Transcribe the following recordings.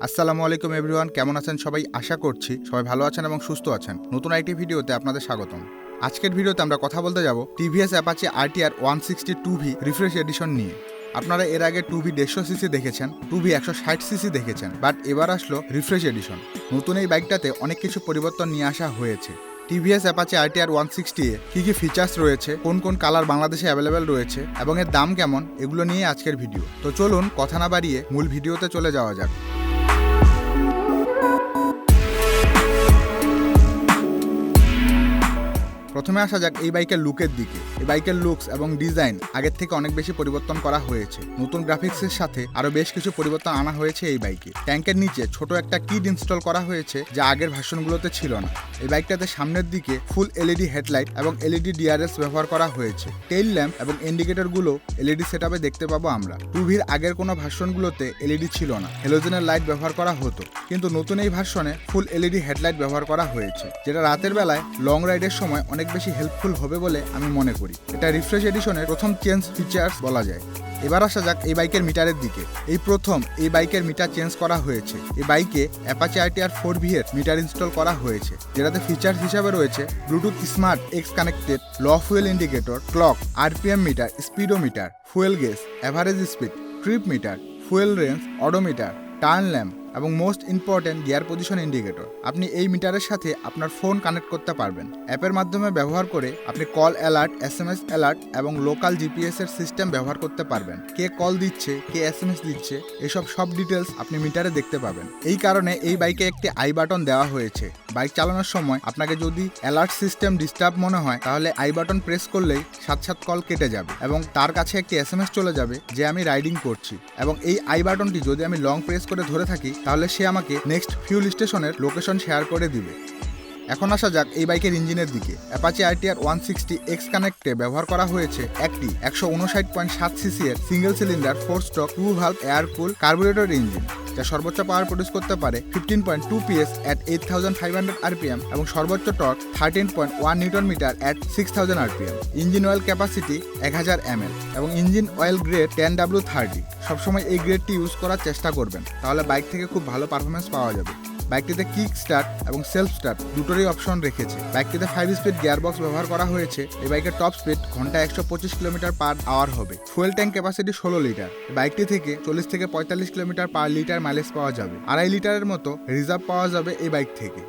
আসসালামু আলাইকুম এভরিওয়ান, কেমন আছেন সবাই? আশা করছি সবাই ভালো আছেন এবং সুস্থ আছেন। নতুন একটি ভিডিওতে আপনাদের স্বাগতম। আজকের ভিডিওতে আমরা কথা বলতে যাব TVS Apache RTR 160 refresh addition নিয়ে। আপনারা এর আগে 150cc দেখেছেন, 160cc দেখেছেন, বাট এবার আসলো রিফ্রেশ এডিশন। নতুন এই বাইকটাতে অনেক কিছু পরিবর্তন নিয়ে আসা হয়েছে। টিভিএস অ্যাপাচি RTR 160 এ কী কী ফিচার্স রয়েছে, কোন কোন কালার বাংলাদেশে অ্যাভেলেবেল রয়েছে এবং এর দাম কেমন, এগুলো নিয়ে আজকের ভিডিও। তো চলুন কথা না বাড়িয়ে মূল ভিডিওতে চলে যাওয়া যাক। প্রথমে আসা যাক এই বাইকের লুকের দিকে। এই বাইকের লুকস এবং ডিজাইন আগের থেকে অনেক বেশি পরিবর্তন করা হয়েছে। নতুন গ্রাফিক্সের সাথে আরো বেশ কিছু পরিবর্তন আনা হয়েছে এই বাইকে। ট্যাঙ্কের নিচে ছোট একটা কিট ইনস্টল করা হয়েছে, যা আগের ভার্সনগুলোতে ছিল না। এই বাইকটাতে সামনের দিকে ফুল এলইডি হেডলাইট এবং এলইডি ডিআরএস ব্যবহার করা হয়েছে। টেইল ল্যাম্প এবং ইন্ডিকেটরগুলো এলইডি সেটআপে দেখতে পাবো আমরা। টুভির আগের কোনো ভার্সনগুলোতে এলইডি ছিল না, হ্যালোজেনের লাইট ব্যবহার করা হতো, কিন্তু নতুন এই ভার্সনে ফুল এলইডি হেডলাইট ব্যবহার করা হয়েছে, যেটা রাতের বেলায় লং রাইডের সময় অনেক বেশি হেল্পফুল হবে বলে আমি মনে করি। এটা রিফ্রেশ এডিশনের প্রথম চেঞ্জ ফিচার্স বলা যায়। এবার আসা যাক এই বাইকের মিটারের দিকে। এই প্রথম এই বাইকের মিটার চেঞ্জ করা হয়েছে। এই বাইকে অ্যাপাচি RTR 4V এর মিটার ইনস্টল করা হয়েছে, যেটাতে ফিচার্স হিসাবে রয়েছে Bluetooth smart X connected low fuel indicator, clock, RPM meter, speedometer, fuel gauge, average speed, trip meter, fuel range, odometer, turn lamp এবং most important gear position indicator. আপনি এই মিটারের সাথে আপনার ফোন কানেক্ট করতে পারবেন। অ্যাপের মাধ্যমে ব্যবহার করে আপনি কল অ্যালার্ট, SMS অ্যালার্ট এবং লোকাল GPS এর সিস্টেম ব্যবহার করতে পারবেন। কে কল দিচ্ছে, কে SMS দিচ্ছে, এসব সব ডিটেলস আপনি মিটারে দেখতে পাবেন। এই কারণে এই বাইকে একটি আই বাটন দেওয়া হয়েছে। বাইক চালানোর সময় আপনাকে যদি অ্যালার্ট সিস্টেম ডিস্টার্ব মনে হয়, তাহলে আই বাটন প্রেস করলেই সাথে কল কেটে যাবে এবং তার কাছে একটি SMS চলে যাবে যে আমি রাইডিং করছি। এবং এই আই বাটনটি যদি আমি লং প্রেস করে ধরে থাকি, তাহলে সে আমাকে নেক্সট ফিউল স্টেশনের লোকেশন শেয়ার করে দিবে। এখন আসা যাক এই বাইকের ইঞ্জিনের দিকে। অ্যাপাচি RTR 160 এক্স কানেক্টে ব্যবহার করা হয়েছে একটি 159.7cc এর single cylinder 4 stroke 2 valve air কুল কার্বুরেটর ইঞ্জিন, যা সর্বোচ্চ পাওয়ার প্রডিউস করতে পারে 15.2 PS at 8500 RPM এবং সর্বোচ্চ torque 13.1 newton metre at 6000 RPM। Engine oil capacity 1000 ml এবং ইঞ্জিন অয়েল গ্রেড 10W30। সবসময় এই গ্রেডটি ইউজ করার চেষ্টা করবেন, তাহলে বাইক থেকে খুব ভালো পারফরমেন্স পাওয়া যাবে। বাইকটিতে কিক স্টার্ট এবং সেলফ স্টার্ট দুটোরই অপশন রেখেছে। বাইকটিতে 5 স্পিড গিয়ারবক্স ব্যবহার করা হয়েছে। এই বাইকের টপ স্পিড ঘন্টায় 125 km/h হবে। Fuel tank capacity 16 litre. বাইকটি থেকে 40 থেকে 45 km/লিটার মাইলেজ পাওয়া যাবে। 2.5 লিটারের মতো রিজার্ভ পাওয়া যাবে এই বাইক থেকে।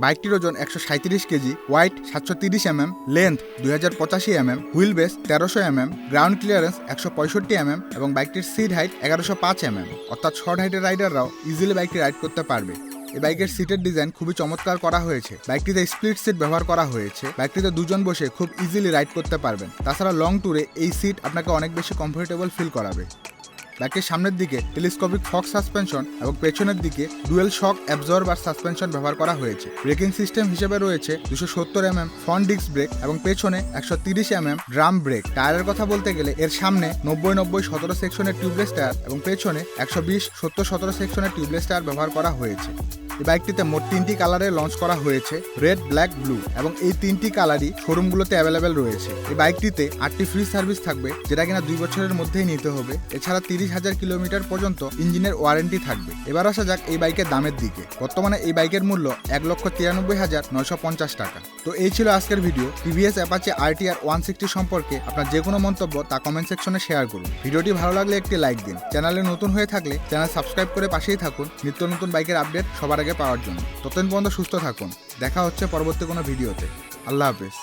বাইকটির ওজন 137 KG, wide 730 mm, length 2085 mm, wheel base 1300 mm, ground clearance 165 mm এবং বাইকটির সিট হাইট 1105 mm, অর্থাৎ শর্ট হাইটের রাইডাররাও ইজিলি বাইকটি রাইড করতে পারবে। এই বাইকের সিটের ডিজাইন খুবই চমৎকার করা হয়েছে। বাইকটিতে স্প্লিট সিট ব্যবহার করা হয়েছে। বাইকটিতে দুজন বসে খুব ইজিলি রাইড করতে পারবেন। তাছাড়া লং ট্যুরে এই সিট আপনাকে অনেক বেশি কমফোর্টেবল ফিল করাবে। বাইকের সামনের দিকে টেলিস্কোপিক ফক সাসপেনশন এবং পেছনের দিকে ডুয়েল শক অ্যাবজর্বার সাসপেনশন ব্যবহার করা হয়েছে। ব্রেকিং সিস্টেম হিসেবে রয়েছে 270 mm ফ্রন্ট ডিস্ক ব্রেক এবং পেছনে 130 mm ড্রাম ব্রেক। টায়ারের কথা বলতে গেলে এর সামনে 90-90-17 সেকশনের টিউবলেস টায়ার এবং পেছনে 120-70-17 সেকশনের টিউবলেস টায়ার ব্যবহার করা হয়েছে। এই বাইকটিতে মোট 3টি কালারে লঞ্চ করা হয়েছে, রেড, ব্ল্যাক, ব্লু, এবং এই 3টি কালারই শোরুমগুলোতে অ্যাভেলেবেল রয়েছে। এই বাইকটিতে 8টি ফ্রি সার্ভিস থাকবে, যেটা কিনা 2 বছরের মধ্যেই নিতে হবে। এছাড়া 30,000 কিলোমিটার পর্যন্ত ইঞ্জিনের ওয়ারেন্টি থাকবে। এবার আসা যাক এই বাইকের দামের দিকে। বর্তমানে এই বাইকের মূল্য 1,93,950 টাকা। তো এই ছিল আজকের ভিডিও। টিভিএস অ্যাপাচি RTR 160 সম্পর্কে আপনার যে কোনো মন্তব্য তা কমেন্ট সেকশনে শেয়ার করুন। ভিডিওটি ভালো লাগলে একটি লাইক দিন। চ্যানেলে নতুন হয়ে থাকলে চ্যানেল সাবস্ক্রাইব করে পাশেই থাকুন নিত্য নতুন বাইকের আপডেট সবার আগে পাওয়ার জন্য। ততদিন পর্যন্ত সুস্থ থাকুন। দেখা হচ্ছে পরবর্তী কোনো ভিডিওতে। আল্লাহ হাফেজ।